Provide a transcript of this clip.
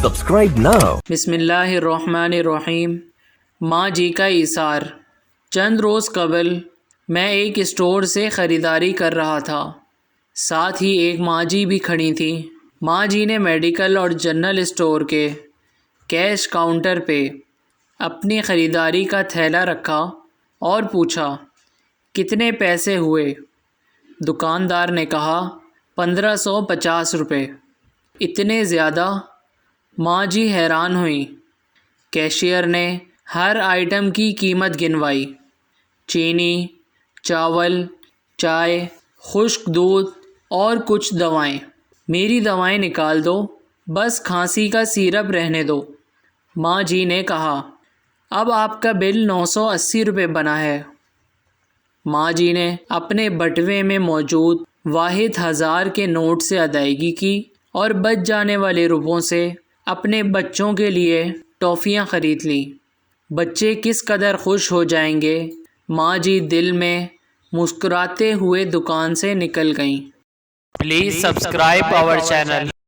Subscribe now. بسم اللہ الرحمن الرحیم۔ ماں جی کا ایثار۔ چند روز قبل میں ایک اسٹور سے خریداری کر رہا تھا، ساتھ ہی ایک ماں جی بھی کھڑی تھیں۔ ماں جی نے میڈیکل اور جنرل اسٹور کے کیش کاؤنٹر پہ اپنی خریداری کا تھیلا رکھا اور پوچھا، کتنے پیسے ہوئے؟ دکاندار نے کہا 1550 روپے۔ اتنے زیادہ؟ ماں جی حیران ہوئیں۔ کیشیئر نے ہر آئٹم کی قیمت گنوائی، چینی، چاول، چائے، خشک دودھ اور کچھ دوائیں۔ میری دوائیں نکال دو، بس کھانسی کا سیرپ رہنے دو۔ ماں جی نے کہا، اب آپ کا بل 980 روپے بنا ہے۔ ماں جی نے اپنے بٹوے میں موجود واحد 1000 کے نوٹ سے ادائیگی کی اور بچ جانے والے روپوں سے اپنے بچوں کے لیے ٹافیاں خرید لیں۔ بچے کس قدر خوش ہو جائیں گے، ماں جی دل میں مسکراتے ہوئے دکان سے نکل گئیں۔ Please subscribe our channel.